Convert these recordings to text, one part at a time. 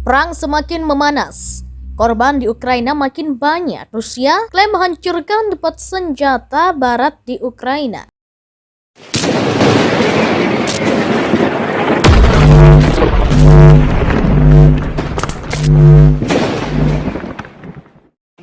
Perang semakin memanas. Korban di Ukraina makin banyak. Rusia klaim menghancurkan depot senjata barat di Ukraina.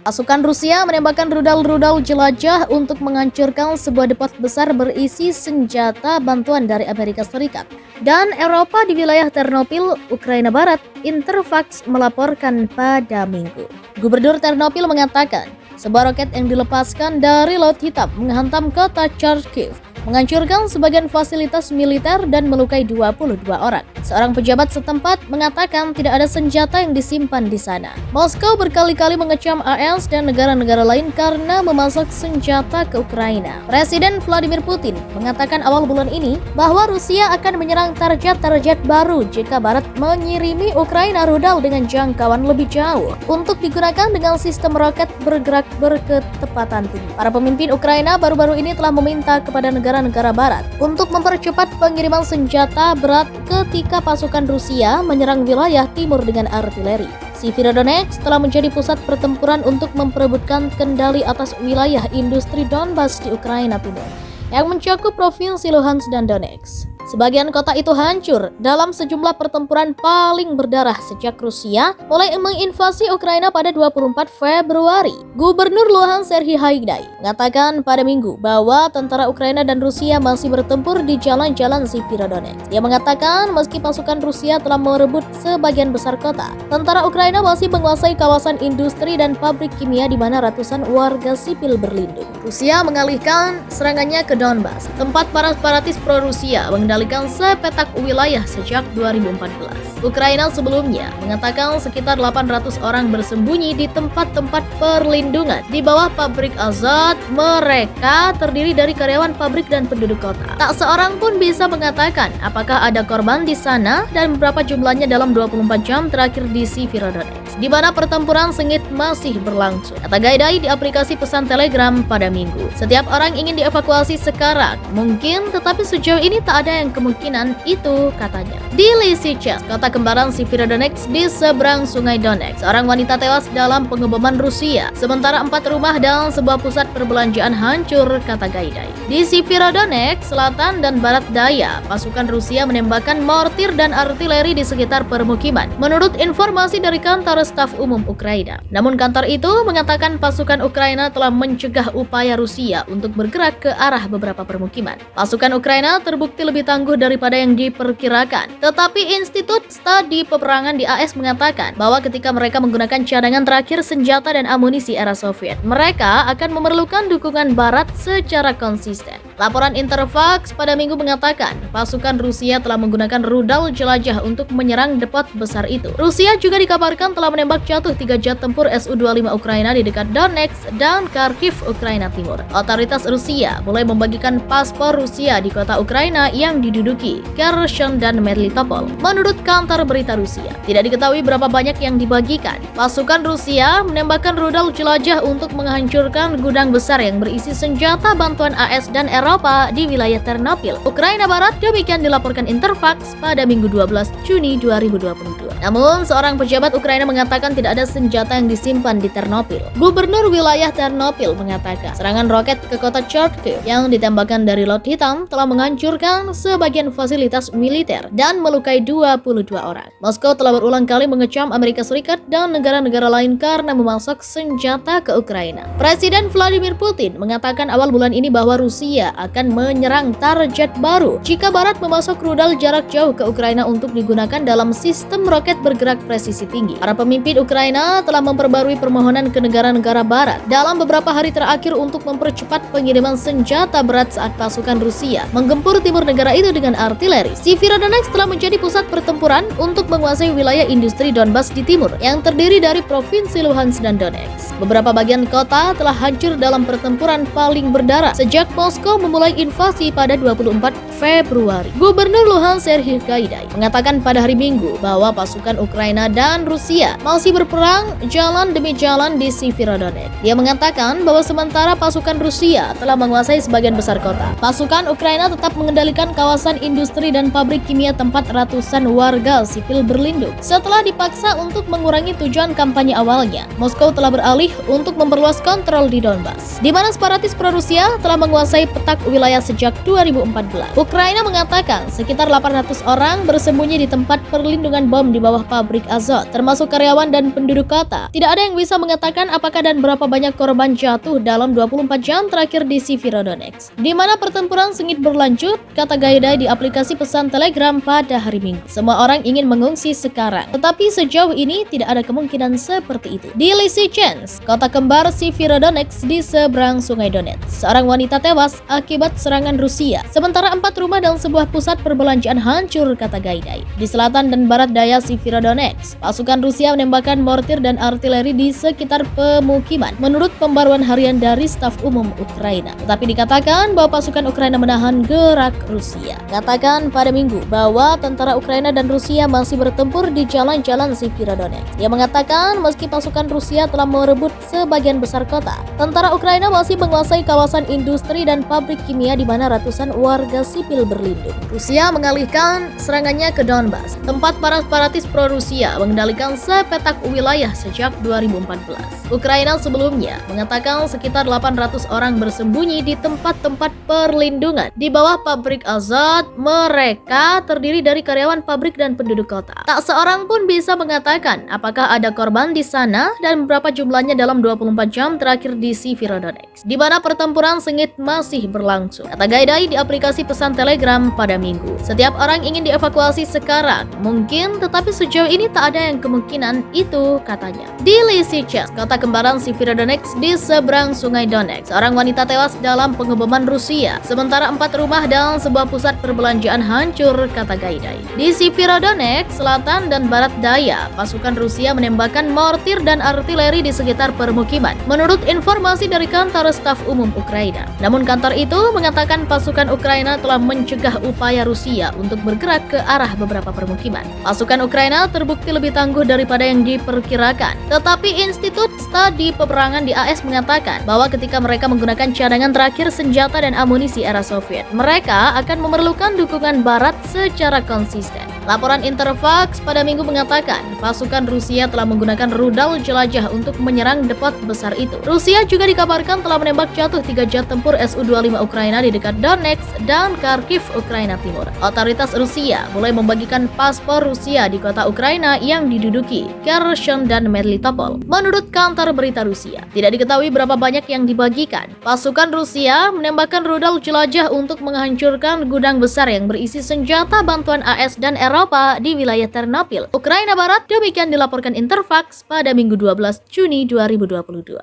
Pasukan Rusia menembakkan rudal-rudal jelajah untuk menghancurkan sebuah depot besar berisi senjata bantuan dari Amerika Serikat dan Eropa di wilayah Ternopil, Ukraina Barat, Interfax melaporkan pada Minggu. Gubernur Ternopil mengatakan, sebuah roket yang dilepaskan dari Laut Hitam menghantam kota Kharkiv, menghancurkan sebagian fasilitas militer dan melukai 22 orang. Seorang pejabat setempat mengatakan tidak ada senjata yang disimpan di sana. Moskow berkali-kali mengecam AS dan negara-negara lain karena memasok senjata ke Ukraina. Presiden Vladimir Putin mengatakan awal bulan ini bahwa Rusia akan menyerang target-target baru jika Barat mengirimi Ukraina rudal dengan jangkauan lebih jauh untuk digunakan dengan sistem roket bergerak berketepatan tinggi. Para pemimpin Ukraina baru-baru ini telah meminta kepada negara Barat untuk mempercepat pengiriman senjata berat ketika pasukan Rusia menyerang wilayah timur dengan artileri. Severodonetsk telah menjadi pusat pertempuran untuk memperebutkan kendali atas wilayah industri Donbas di Ukraina Timur yang mencakup provinsi Luhansk dan Donetsk. Sebagian kota itu hancur dalam sejumlah pertempuran paling berdarah sejak Rusia mulai menginvasi Ukraina pada 24 Februari. Gubernur Luhansk Serhiy Haidai mengatakan pada Minggu bahwa tentara Ukraina dan Rusia masih bertempur di jalan-jalan Severodonetsk. Dia mengatakan meski pasukan Rusia telah merebut sebagian besar kota, tentara Ukraina masih menguasai kawasan industri dan pabrik kimia di mana ratusan warga sipil berlindung. Rusia mengalihkan serangannya ke Donbas, tempat para separatis pro-Rusia mengendalikan sepetak wilayah sejak 2014. Ukraina sebelumnya mengatakan sekitar 800 orang bersembunyi di tempat-tempat perlindungan di bawah pabrik Azot. Mereka terdiri dari karyawan pabrik dan penduduk kota. Tak seorang pun bisa mengatakan apakah ada korban di sana dan berapa jumlahnya dalam 24 jam terakhir di Severodonetsk, di mana pertempuran sengit masih berlangsung, kata Gaidai di aplikasi pesan Telegram pada Minggu. Setiap orang ingin dievakuasi sekarang, mungkin, tetapi sejauh ini tak ada yang kemungkinan itu, katanya. Di Lysychansk, kota kembaran Severodonetsk di seberang sungai Donetsk, seorang wanita tewas dalam pengeboman Rusia, sementara 4 rumah dan sebuah pusat perbelanjaan hancur, kata Gaidai. Di Severodonetsk, selatan dan barat daya, pasukan Rusia menembakkan mortir dan artileri di sekitar permukiman, menurut informasi dari kantor staf umum Ukraina. Namun kantor itu mengatakan pasukan Ukraina telah mencegah upaya Rusia untuk bergerak ke arah beberapa permukiman. Pasukan Ukraina terbukti lebih tangguh daripada yang diperkirakan. Tetapi Institut Studi Peperangan di AS mengatakan bahwa ketika mereka menggunakan cadangan terakhir senjata dan amunisi era Soviet, mereka akan memerlukan dukungan Barat secara konsisten. Laporan Interfax pada Minggu mengatakan pasukan Rusia telah menggunakan rudal jelajah untuk menyerang depot besar itu. Rusia juga dikabarkan telah menembak jatuh 3 jet tempur Su-25 Ukraina di dekat Donetsk dan Kharkiv, Ukraina Timur. Otoritas Rusia mulai membagikan paspor Rusia di kota Ukraina yang diduduki, Kherson dan Melitopol. Menurut kantor berita Rusia, tidak diketahui berapa banyak yang dibagikan. Pasukan Rusia menembakkan rudal jelajah untuk menghancurkan gudang besar yang berisi senjata bantuan AS dan Eropa di wilayah Ternopil, Ukraina Barat. Demikian dilaporkan Interfax pada Minggu 12 Juni 2022. Namun, seorang pejabat Ukraina mengatakan tidak ada senjata yang disimpan di Ternopil. Gubernur wilayah Ternopil mengatakan serangan roket ke kota Kharkiv yang ditembakkan dari Laut Hitam telah menghancurkan sebagian fasilitas militer dan melukai 22 orang. Moskow telah berulang kali mengecam Amerika Serikat dan negara-negara lain karena memasok senjata ke Ukraina. Presiden Vladimir Putin mengatakan awal bulan ini bahwa Rusia akan menyerang target baru jika Barat memasok rudal jarak jauh ke Ukraina untuk digunakan dalam sistem roket bergerak presisi tinggi. Para pemimpin Ukraina telah memperbarui permohonan ke negara-negara Barat dalam beberapa hari terakhir untuk mempercepat pengiriman senjata berat saat pasukan Rusia menggempur timur negara itu dengan artileri. Severodonetsk telah menjadi pusat pertempuran untuk menguasai wilayah industri Donbas di timur yang terdiri dari provinsi Luhansk dan Donetsk. Beberapa bagian kota telah hancur dalam pertempuran paling berdarah sejak Moskow memulai invasi pada 24 Februari. Gubernur Luhansk Serhiy Gaidai mengatakan pada hari Minggu bahwa pasukan Ukraina dan Rusia masih berperang jalan demi jalan di Severodonetsk. Dia mengatakan bahwa sementara pasukan Rusia telah menguasai sebagian besar kota, pasukan Ukraina tetap mengendalikan kawasan industri dan pabrik kimia tempat ratusan warga sipil berlindung. Setelah dipaksa untuk mengurangi tujuan kampanye awalnya, Moskow telah beralih untuk memperluas kontrol di Donbas, di mana separatis pro-Rusia telah menguasai petak wilayah sejak 2014. Ukraina mengatakan sekitar 800 orang bersembunyi di tempat perlindungan bom di bawah pabrik Azot, termasuk karyawan dan penduduk kota. Tidak ada yang bisa mengatakan apakah dan berapa banyak korban jatuh dalam 24 jam terakhir di Severodonetsk, di mana pertempuran sengit berlanjut, kata Gaidai di aplikasi pesan Telegram pada hari Minggu. Semua orang ingin mengungsi sekarang, tetapi sejauh ini tidak ada kemungkinan seperti itu. Di Lysychansk, kota kembar Severodonetsk di seberang Sungai Donetsk, seorang wanita tewas akibat serangan Rusia, sementara 4 rumah dan sebuah pusat perbelanjaan hancur, kata Gaidai. Di selatan dan barat daya Severodonetsk, pasukan Rusia menembakkan mortir dan artileri di sekitar pemukiman, menurut pembaruan harian dari staf umum Ukraina. Tetapi dikatakan bahwa pasukan Ukraina menahan gerak Rusia. Katakan pada Minggu bahwa tentara Ukraina dan Rusia masih bertempur di jalan-jalan Severodonetsk. Dia mengatakan meski pasukan Rusia telah merebut sebagian besar kota, tentara Ukraina masih menguasai kawasan industri dan pabrik kimia di mana ratusan warga sipil berlindung. Rusia mengalihkan serangannya ke Donbas, tempat para separatis pro-Rusia mengendalikan sepetak wilayah sejak 2014. Ukraina sebelumnya mengatakan sekitar 800 orang bersembunyi di tempat-tempat perlindungan di bawah pabrik Azot. Mereka terdiri dari karyawan pabrik dan penduduk kota. Tak seorang pun bisa mengatakan apakah ada korban di sana dan berapa jumlahnya dalam 24 jam terakhir di Severodonetsk, di mana pertempuran sengit masih berlangsung, kata Gaidai di aplikasi pesan Telegram pada Minggu. Setiap orang ingin dievakuasi sekarang, mungkin, tetapi sejauh ini tak ada yang kemungkinan itu, katanya. Di Lysychansk, kota kembaran Severodonetsk di seberang Sungai Donetsk, seorang wanita tewas dalam pengeboman Rusia, sementara 4 rumah dan sebuah pusat perbelanjaan hancur, kata Gaidai. Di Severodonetsk, selatan dan barat daya, pasukan Rusia menembakkan mortir dan artileri di sekitar permukiman, menurut informasi dari kantor staf umum Ukraina. Namun kantor itu mengatakan pasukan Ukraina telah mencegah upaya Rusia untuk bergerak ke arah beberapa permukiman. Pasukan Ukraina terbukti lebih tangguh daripada yang diperkirakan, tetapi Institut Studi Peperangan di AS mengatakan bahwa ketika mereka menggunakan cadangan terakhir senjata dan amunisi era Soviet, mereka akan memerlukan dukungan Barat secara konsisten. Laporan Interfax pada Minggu mengatakan pasukan Rusia telah menggunakan rudal jelajah untuk menyerang depot besar itu. Rusia juga dikabarkan telah menembak jatuh 3 jet tempur Su-25 Ukraina di dekat Donetsk dan Kharkiv, Ukraina Timur. Otoritas Rusia mulai membagikan paspor Rusia di kota Ukraina yang diduduki, Kherson dan Melitopol. Menurut kantor berita Rusia, tidak diketahui berapa banyak yang dibagikan. Pasukan Rusia menembakkan rudal jelajah untuk menghancurkan gudang besar yang berisi senjata bantuan AS dan Eropa di wilayah Ternopil, Ukraina Barat. Demikian dilaporkan Interfax pada Minggu 12 Juni 2022.